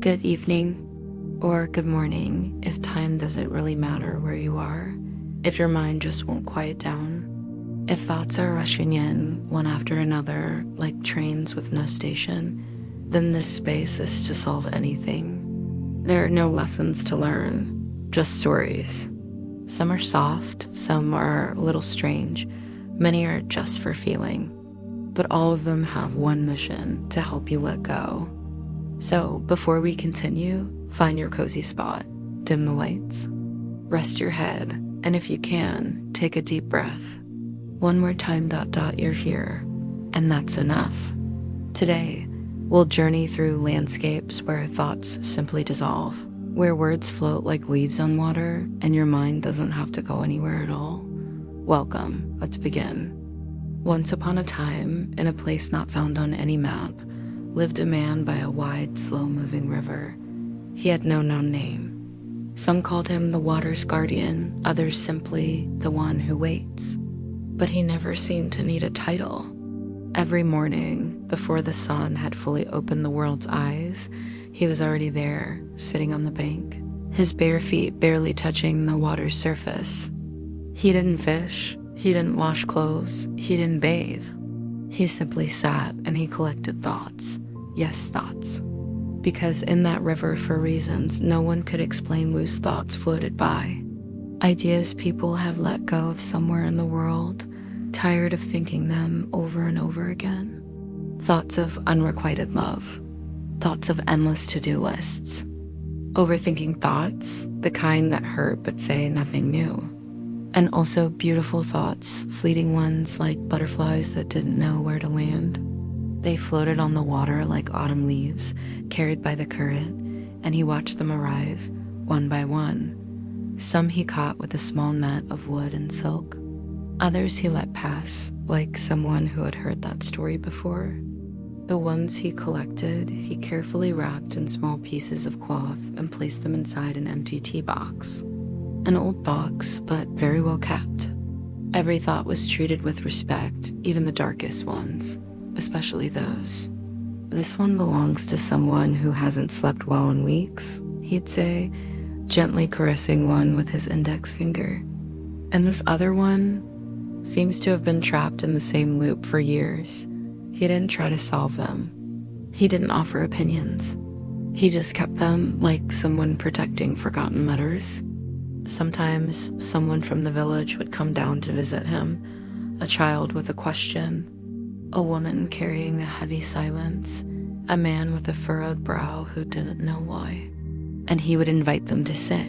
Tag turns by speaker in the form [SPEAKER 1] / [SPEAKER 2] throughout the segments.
[SPEAKER 1] Good evening, or good morning if time doesn't really matter where you are, if your mind just won't quiet down, if thoughts are rushing in one after another like trains with no station, then this space is to solve anything. There are no lessons to learn, just stories. Some are soft, some are a little strange, many are just for feeling, but all of them have one mission: to help you let go. So before we continue, find your cozy spot, dim the lights, rest your head, and if you can, take a deep breath. One more time, ... you're here, and that's enough. Today, we'll journey through landscapes where thoughts simply dissolve, where words float like leaves on water, and your mind doesn't have to go anywhere at all. Welcome, let's begin. Once upon a time, in a place not found on any map, lived a man by a wide, slow-moving river. He had no known name. Some called him the water's guardian, others simply the one who waits. But he never seemed to need a title. Every morning, before the sun had fully opened the world's eyes, he was already there, sitting on the bank, his bare feet barely touching the water's surface. He didn't fish, he didn't wash clothes, he didn't bathe. He simply sat and he collected thoughts. Yes, thoughts. Because in that river, for reasons no one could explain, loose thoughts floated by. Ideas people have let go of somewhere in the world, tired of thinking them over and over again. Thoughts of unrequited love. Thoughts of endless to-do lists. Overthinking thoughts, the kind that hurt but say nothing new. And also beautiful thoughts, fleeting ones like butterflies that didn't know where to land. They floated on the water like autumn leaves, carried by the current, and he watched them arrive, one by one. Some he caught with a small net of wood and silk. Others he let pass, like someone who had heard that story before. The ones he collected, he carefully wrapped in small pieces of cloth and placed them inside an empty tea box. An old box, but very well kept. Every thought was treated with respect, even the darkest ones. Especially those. This one belongs to someone who hasn't slept well in weeks, he'd say, gently caressing one with his index finger. And this other one seems to have been trapped in the same loop for years. He didn't try to solve them. He didn't offer opinions. He just kept them like someone protecting forgotten letters. Sometimes someone from the village would come down to visit him, a child with a question, a woman carrying a heavy silence, a man with a furrowed brow who didn't know why. And he would invite them to sit.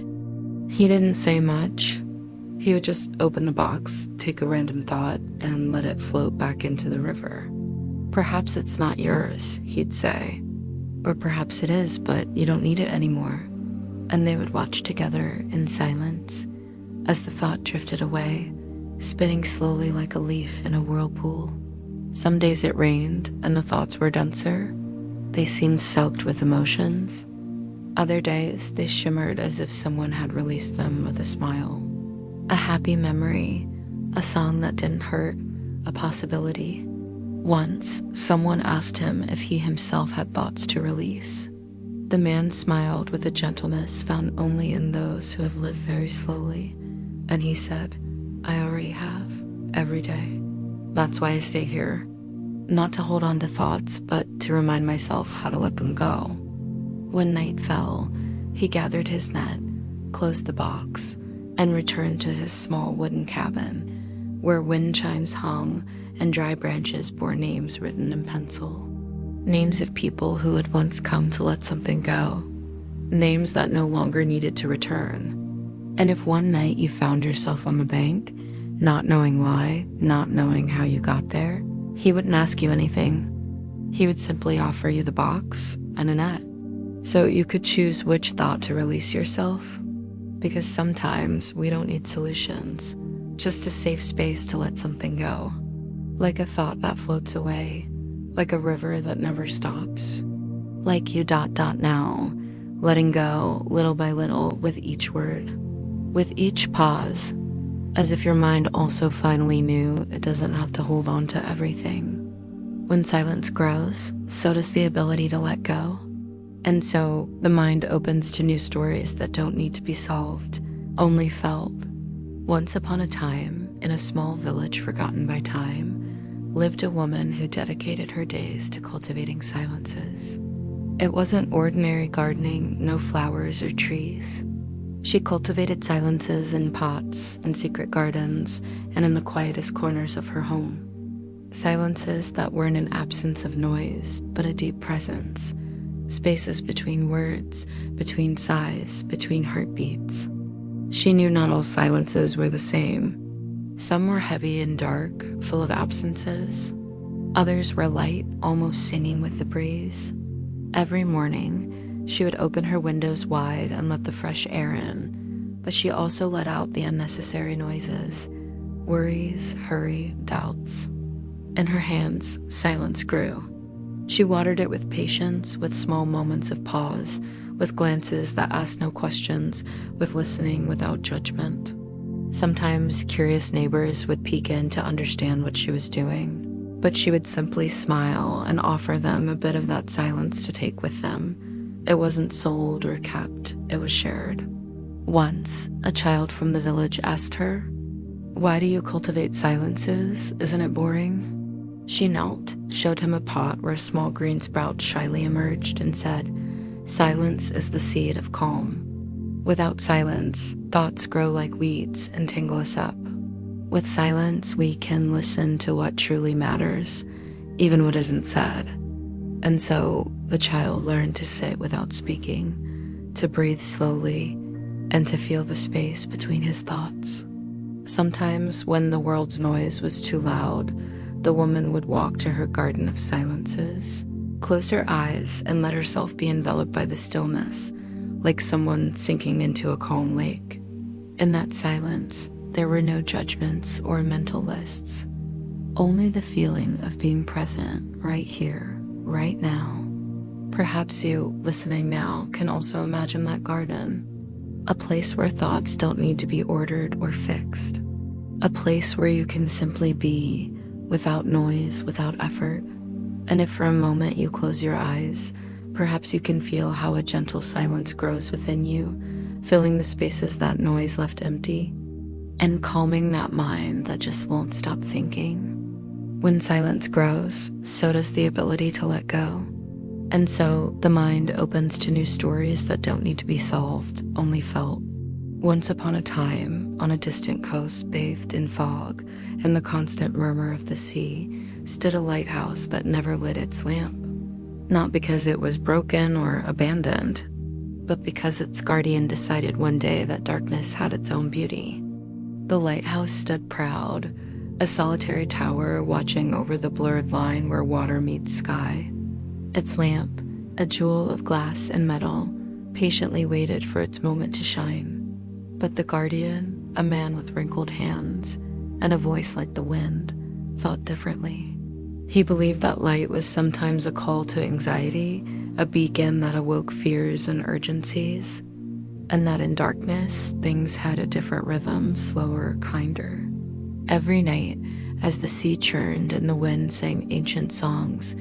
[SPEAKER 1] He didn't say much. He would just open the box, take a random thought, and let it float back into the river. Perhaps it's not yours, he'd say. Or perhaps it is, but you don't need it anymore. And they would watch together in silence as the thought drifted away, spinning slowly like a leaf in a whirlpool. Some days it rained and the thoughts were denser. They seemed soaked with emotions. Other days they shimmered as if someone had released them with a smile. A happy memory, a song that didn't hurt, a possibility. Once, someone asked him if he himself had thoughts to release. The man smiled with a gentleness found only in those who have lived very slowly, and he said, I already have, every day. That's why I stay here. Not to hold on to thoughts, but to remind myself how to let them go. When night fell, he gathered his net, closed the box, and returned to his small wooden cabin, where wind chimes hung and dry branches bore names written in pencil. Names of people who had once come to let something go. Names that no longer needed to return. And if one night you found yourself on the bank, not knowing why, not knowing how you got there, he wouldn't ask you anything. He would simply offer you the box and a net. So you could choose which thought to release yourself. Because sometimes we don't need solutions, just a safe space to let something go. Like a thought that floats away, like a river that never stops. Like you ... now, letting go little by little with each word, with each pause. As if your mind also finally knew it doesn't have to hold on to everything. When silence grows, so does the ability to let go. And so the mind opens to new stories that don't need to be solved, only felt. Once upon a time, in a small village forgotten by time, lived a woman who dedicated her days to cultivating silences. It wasn't ordinary gardening, no flowers or trees. She cultivated silences in pots, in secret gardens, and in the quietest corners of her home. Silences that weren't an absence of noise, but a deep presence. Spaces between words, between sighs, between heartbeats. She knew not all silences were the same. Some were heavy and dark, full of absences. Others were light, almost singing with the breeze. Every morning, she would open her windows wide and let the fresh air in, but she also let out the unnecessary noises, worries, hurry, doubts. In her hands, silence grew. She watered it with patience, with small moments of pause, with glances that asked no questions, with listening without judgment. Sometimes curious neighbors would peek in to understand what she was doing, but she would simply smile and offer them a bit of that silence to take with them. It wasn't sold or kept, it was shared. Once, a child from the village asked her, "Why do you cultivate silences? Isn't it boring?" She knelt, showed him a pot where a small green sprout shyly emerged, and said, "Silence is the seed of calm. Without silence, thoughts grow like weeds and tangle us up. With silence, we can listen to what truly matters, even what isn't said." And so the child learned to sit without speaking, to breathe slowly, and to feel the space between his thoughts. Sometimes, when the world's noise was too loud, the woman would walk to her garden of silences, close her eyes, and let herself be enveloped by the stillness, like someone sinking into a calm lake. In that silence, there were no judgments or mental lists, only the feeling of being present right here, right now. Perhaps you, listening now, can also imagine that garden, a place where thoughts don't need to be ordered or fixed, a place where you can simply be, without noise, without effort. And if for a moment you close your eyes, perhaps you can feel how a gentle silence grows within you, filling the spaces that noise left empty, and calming that mind that just won't stop thinking. When silence grows, so does the ability to let go. And so the mind opens to new stories that don't need to be solved, only felt. Once upon a time, on a distant coast bathed in fog and the constant murmur of the sea, stood a lighthouse that never lit its lamp. Not because it was broken or abandoned, but because its guardian decided one day that darkness had its own beauty. The lighthouse stood proud, a solitary tower watching over the blurred line where water meets sky. Its lamp, a jewel of glass and metal, patiently waited for its moment to shine. But the guardian, a man with wrinkled hands and a voice like the wind, thought differently. He believed that light was sometimes a call to anxiety, a beacon that awoke fears and urgencies, and that in darkness, things had a different rhythm, slower, kinder. Every night, as the sea churned and the wind sang ancient songs,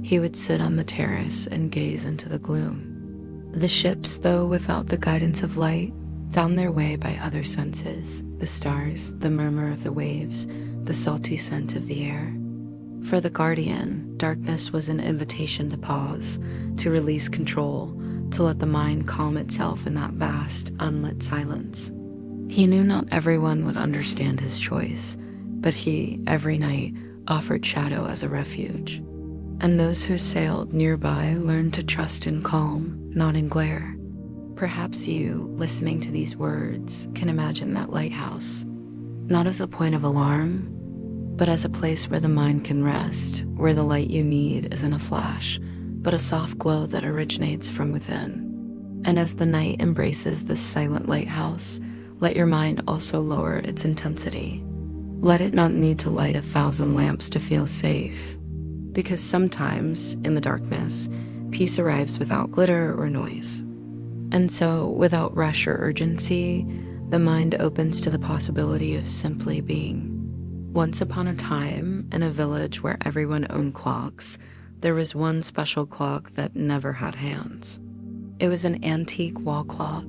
[SPEAKER 1] he would sit on the terrace and gaze into the gloom. The ships, though without the guidance of light, found their way by other senses, the stars, the murmur of the waves, the salty scent of the air. For the guardian, darkness was an invitation to pause, to release control, to let the mind calm itself in that vast, unlit silence. He knew not everyone would understand his choice, but he, every night, offered shadow as a refuge. And those who sailed nearby learned to trust in calm, not in glare. Perhaps you, listening to these words, can imagine that lighthouse, not as a point of alarm, but as a place where the mind can rest, where the light you need isn't a flash, but a soft glow that originates from within. And as the night embraces this silent lighthouse, let your mind also lower its intensity. Let it not need to light 1,000 lamps to feel safe, because sometimes, in the darkness, peace arrives without glitter or noise. And so, without rush or urgency, the mind opens to the possibility of simply being. Once upon a time, in a village where everyone owned clocks, there was one special clock that never had hands. It was an antique wall clock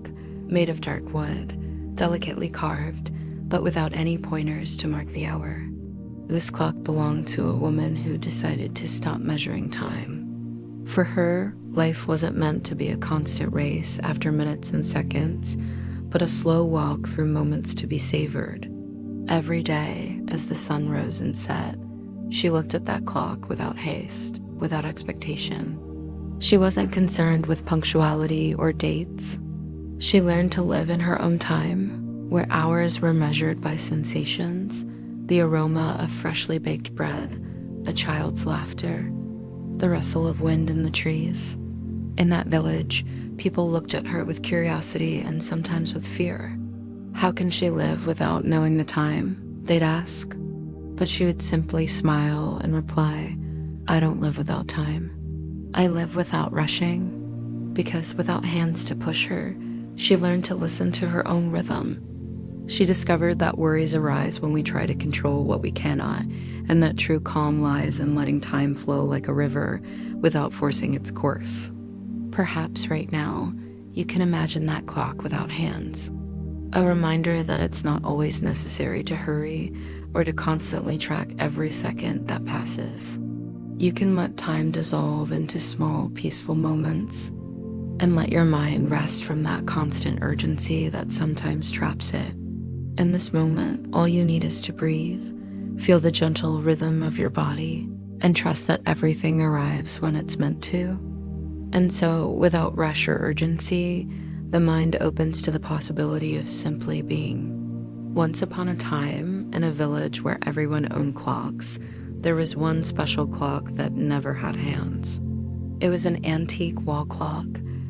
[SPEAKER 1] made of dark wood, delicately carved, but without any pointers to mark the hour. This clock belonged to a woman who decided to stop measuring time. For her, life wasn't meant to be a constant race after minutes and seconds, but a slow walk through moments to be savored. Every day, as the sun rose and set, she looked at that clock without haste, without expectation. She wasn't concerned with punctuality or dates. She learned to live in her own time, where hours were measured by sensations, the aroma of freshly baked bread, a child's laughter, the rustle of wind in the trees. In that village, people looked at her with curiosity and sometimes with fear. How can she live without knowing the time? They'd ask. But she would simply smile and reply, I don't live without time. I live without rushing, because without hands to push her, she learned to listen to her own rhythm. She discovered that worries arise when we try to control what we cannot, and that true calm lies in letting time flow like a river without forcing its course. Perhaps right now, you can imagine that clock without hands. A reminder that it's not always necessary to hurry or to constantly track every second that passes. You can let time dissolve into small, peaceful moments and let your mind rest from that constant urgency that sometimes traps it. In this moment, all you need is to breathe, feel the gentle rhythm of your body, and trust that everything arrives when it's meant to. And so, without rush or urgency, the mind opens to the possibility of simply being. Once upon a time, in a village where everyone owned clocks, there was one special clock that never had hands. It was an antique wall clock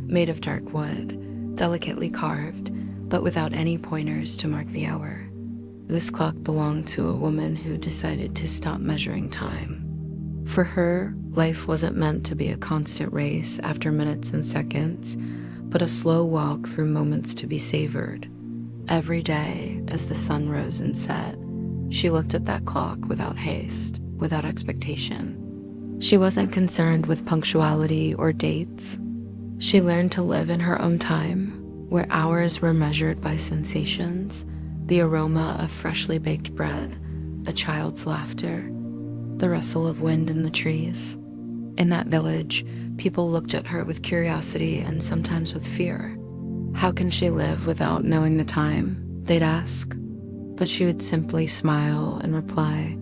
[SPEAKER 1] made of dark wood, delicately carved, but without any pointers to mark the hour. This clock belonged to a woman who decided to stop measuring time. For her, life wasn't meant to be a constant race after minutes and seconds, but a slow walk through moments to be savored. Every day, as the sun rose and set, she looked at that clock without haste, without expectation. She wasn't concerned with punctuality or dates. She learned to live in her own time, where hours were measured by sensations, the aroma of freshly baked bread, a child's laughter, the rustle of wind in the trees. In that village, people looked at her with curiosity and sometimes with fear. How can she live without knowing the time? They'd ask. But she would simply smile and reply,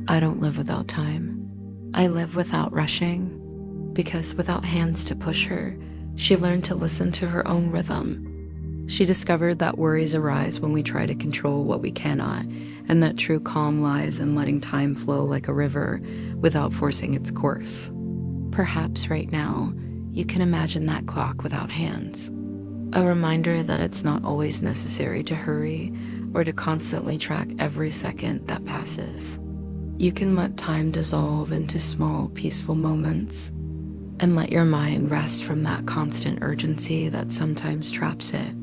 [SPEAKER 1] I don't live without time. I live without rushing, because without hands to push her, she learned to listen to her own rhythm. She discovered that worries arise when we try to control what we cannot, and that true calm lies in letting time flow like a river without forcing its course. Perhaps right now, you can imagine that clock without hands. A reminder that it's not always necessary to hurry or to constantly track every second that passes. You can let time dissolve into small, peaceful moments and let your mind rest from that constant urgency that sometimes traps it.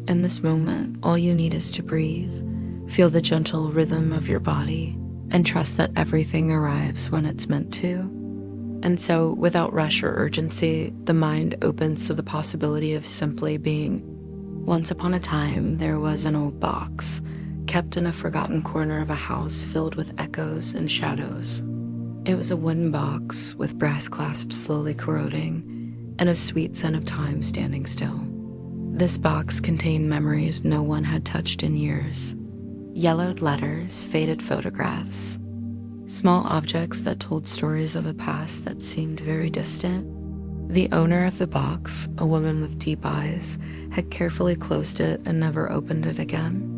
[SPEAKER 1] In this moment, all you need is to breathe, feel the gentle rhythm of your body, and trust that everything arrives when it's meant to. And so, without rush or urgency, the mind opens to the possibility of simply being. Once upon a time, there was an old box, kept in a forgotten corner of a house filled with echoes and shadows. It was a wooden box with brass clasps slowly corroding and a sweet scent of time standing still. This box contained memories no one had touched in years. Yellowed letters, faded photographs, small objects that told stories of a past that seemed very distant. The owner of the box, a woman with deep eyes, had carefully closed it and never opened it again.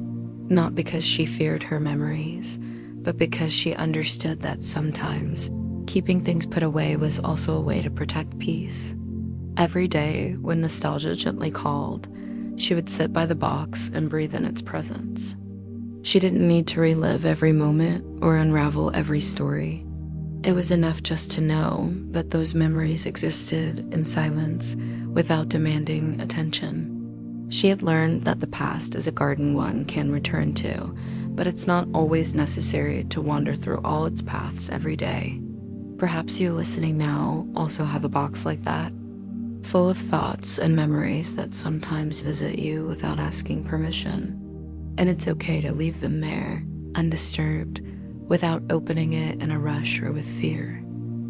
[SPEAKER 1] Not because she feared her memories, but because she understood that sometimes keeping things put away was also a way to protect peace. Every day, when nostalgia gently called, she would sit by the box and breathe in its presence. She didn't need to relive every moment or unravel every story. It was enough just to know that those memories existed in silence without demanding attention. She had learned that the past is a garden one can return to, but it's not always necessary to wander through all its paths every day. Perhaps you listening now also have a box like that. full of thoughts and memories that sometimes visit you without asking permission. And it's okay to leave them there, undisturbed, without opening it in a rush or with fear.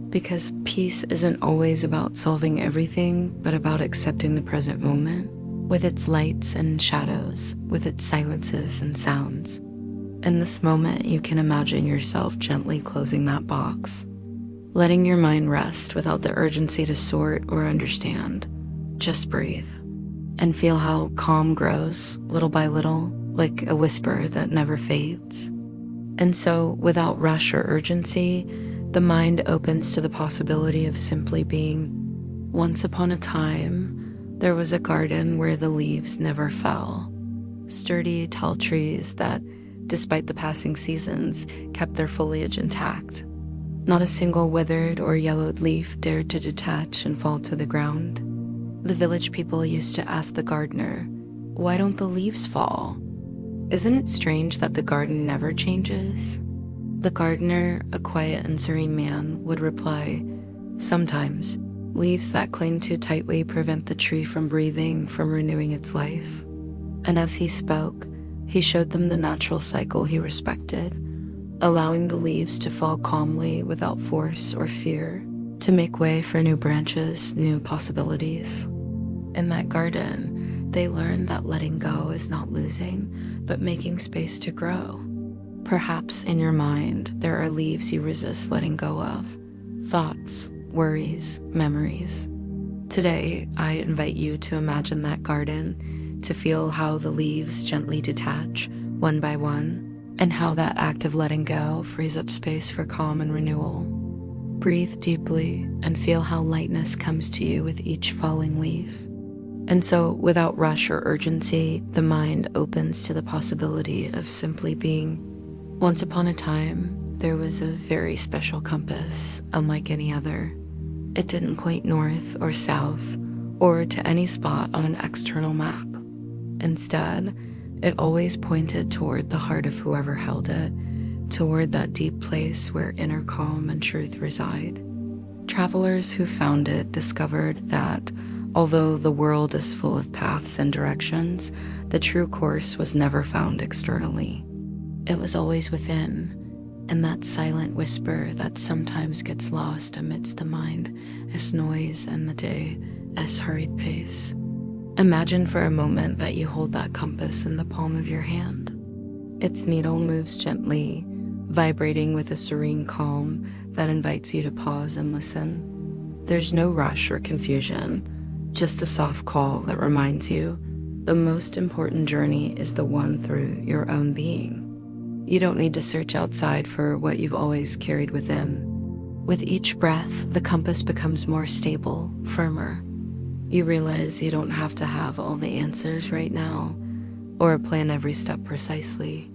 [SPEAKER 1] Because peace isn't always about solving everything, but about accepting the present moment, with its lights and shadows, with its silences and sounds. In this moment, you can imagine yourself gently closing that box, letting your mind rest without the urgency to sort or understand. Just breathe and feel how calm grows little by little, like a whisper that never fades. And so, without rush or urgency, the mind opens to the possibility of simply being. Once upon a time, there was a garden where the leaves never fell. Sturdy, tall trees that, despite the passing seasons, kept their foliage intact. Not a single withered or yellowed leaf dared to detach and fall to the ground. The village people used to ask the gardener, "Why don't the leaves fall? Isn't it strange that the garden never changes?" The gardener, a quiet and serene man, would reply, "Sometimes, leaves that cling too tightly prevent the tree from breathing, from renewing its life." And as he spoke, he showed them the natural cycle he respected, allowing the leaves to fall calmly without force or fear, to make way for new branches, new possibilities. In that garden, they learned that letting go is not losing, but making space to grow. Perhaps in your mind, there are leaves you resist letting go of, thoughts, worries, memories. Today, I invite you to imagine that garden, to feel how the leaves gently detach, one by one, and how that act of letting go frees up space for calm and renewal. Breathe deeply and feel how lightness comes to you with each falling leaf. And so, without rush or urgency, the mind opens to the possibility of simply being. Once upon a time, there was a very special compass, unlike any other. It didn't point north or south, or to any spot on an external map. Instead, it always pointed toward the heart of whoever held it, toward that deep place where inner calm and truth reside. Travelers who found it discovered that, although the world is full of paths and directions, the true course was never found externally. It was always within, in that silent whisper that sometimes gets lost amidst the mind as noise and the day as hurried pace. Imagine for a moment that you hold that compass in the palm of your hand. Its needle moves gently, vibrating with a serene calm that invites you to pause and listen. There's no rush or confusion, just a soft call that reminds you the most important journey is the one through your own being. You don't need to search outside for what you've always carried within. With each breath, the compass becomes more stable, firmer. You realize you don't have to have all the answers right now, or plan every step precisely.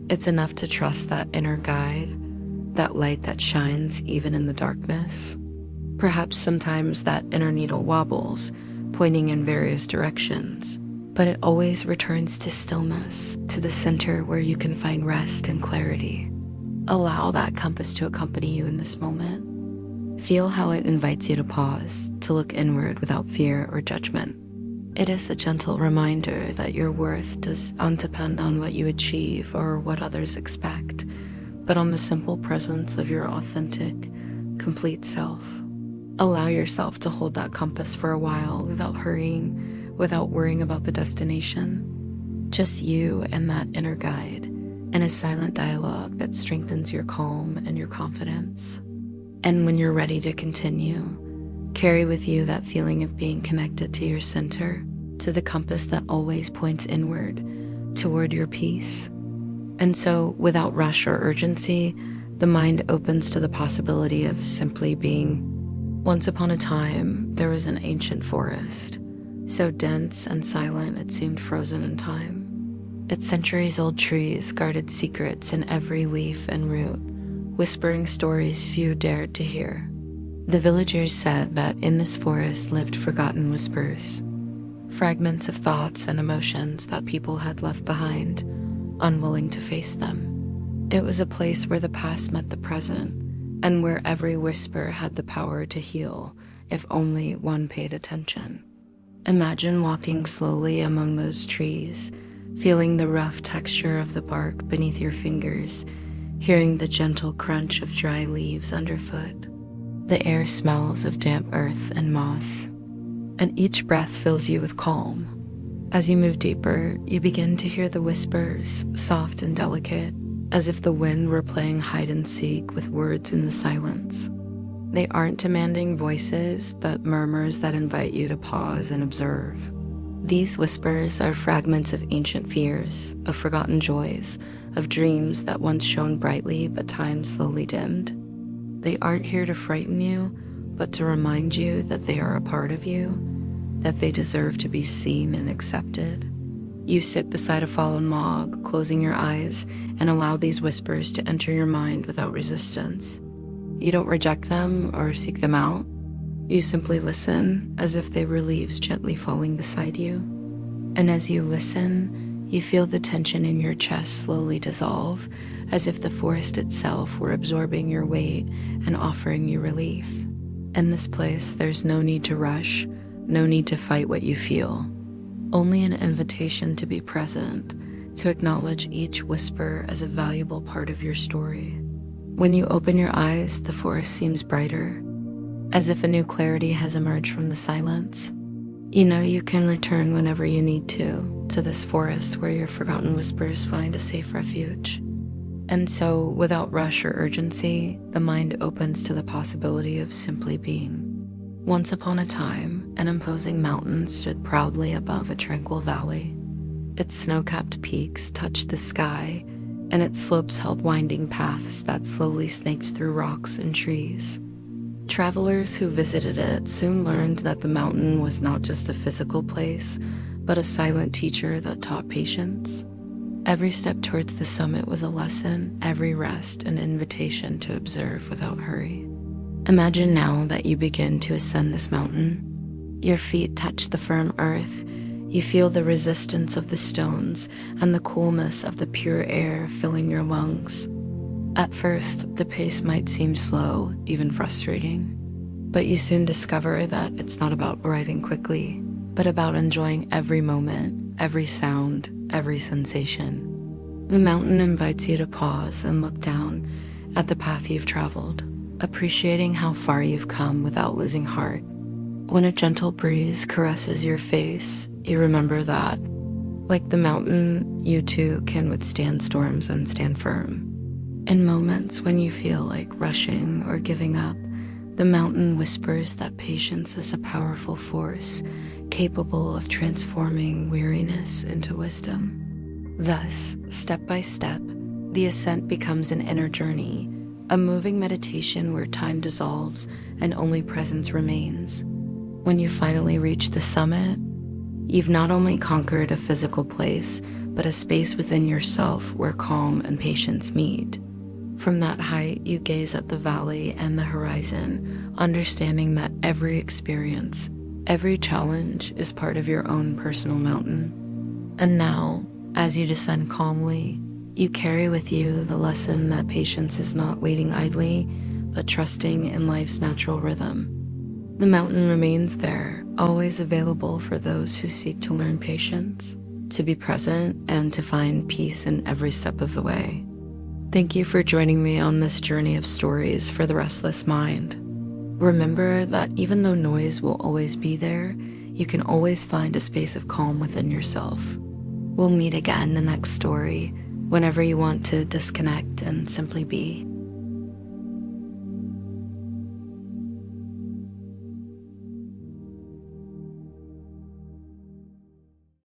[SPEAKER 1] It's enough to trust that inner guide, that light that shines even in the darkness. Perhaps sometimes that inner needle wobbles, pointing in various directions, but it always returns to stillness, to the center where you can find rest and clarity. Allow that compass to accompany you in this moment. Feel how it invites you to pause, to look inward without fear or judgment. It is a gentle reminder that your worth does not depend on what you achieve or what others expect, but on the simple presence of your authentic, complete self. Allow yourself to hold that compass for a while without hurrying, without worrying about the destination. Just you and that inner guide, and a silent dialogue that strengthens your calm and your confidence. And when you're ready to continue, carry with you that feeling of being connected to your center, to the compass that always points inward, toward your peace. And so, without rush or urgency, the mind opens to the possibility of simply being. Once upon a time, there was an ancient forest, so dense and silent it seemed frozen in time. Its centuries-old trees guarded secrets in every leaf and root, whispering stories few dared to hear. The villagers said that in this forest lived forgotten whispers, fragments of thoughts and emotions that people had left behind, unwilling to face them. It was a place where the past met the present, and where every whisper had the power to heal if only one paid attention. Imagine walking slowly among those trees, feeling the rough texture of the bark beneath your fingers, hearing the gentle crunch of dry leaves underfoot. The air smells of damp earth and moss, and each breath fills you with calm. As you move deeper, you begin to hear the whispers, soft and delicate, as if the wind were playing hide and seek with words in the silence. They aren't demanding voices, but murmurs that invite you to pause and observe. These whispers are fragments of ancient fears, of forgotten joys, of dreams that once shone brightly but time slowly dimmed. They aren't here to frighten you, but to remind you that they are a part of you, that they deserve to be seen and accepted. You sit beside a fallen log, closing your eyes, and allow these whispers to enter your mind without resistance. You don't reject them or seek them out. You simply listen, as if they were leaves gently falling beside you. And as you listen, you feel the tension in your chest slowly dissolve, as if the forest itself were absorbing your weight and offering you relief. In this place, there's no need to rush, no need to fight what you feel. Only an invitation to be present, to acknowledge each whisper as a valuable part of your story. When you open your eyes, the forest seems brighter, as if a new clarity has emerged from the silence. You know you can return whenever you need to this forest where your forgotten whispers find a safe refuge. And so, without rush or urgency, the mind opens to the possibility of simply being. Once upon a time, an imposing mountain stood proudly above a tranquil valley. Its snow-capped peaks touched the sky, and its slopes held winding paths that slowly snaked through rocks and trees. Travelers who visited it soon learned that the mountain was not just a physical place, but a silent teacher that taught patience. Every step towards the summit was a lesson, every rest an invitation to observe without hurry. Imagine now that you begin to ascend this mountain. Your feet touch the firm earth. You feel the resistance of the stones and the coolness of the pure air filling your lungs. At first, the pace might seem slow, even frustrating, but you soon discover that it's not about arriving quickly, but about enjoying every moment, every sound, every sensation. The mountain invites you to pause and look down at the path you've traveled, appreciating how far you've come without losing heart. When a gentle breeze caresses your face, you remember that, like the mountain, you too can withstand storms and stand firm. In moments when you feel like rushing or giving up, the mountain whispers that patience is a powerful force, capable of transforming weariness into wisdom. Thus, step by step, the ascent becomes an inner journey, a moving meditation where time dissolves and only presence remains. When you finally reach the summit, you've not only conquered a physical place, but a space within yourself where calm and patience meet. From that height, you gaze at the valley and the horizon, understanding that every experience, every challenge is part of your own personal mountain. And now, as you descend calmly, you carry with you the lesson that patience is not waiting idly, but trusting in life's natural rhythm. The mountain remains there, always available for those who seek to learn patience, to be present, and to find peace in every step of the way. Thank you for joining me on this journey of stories for the restless mind. Remember that even though noise will always be there, you can always find a space of calm within yourself. We'll meet again in the next story, whenever you want to disconnect and simply be.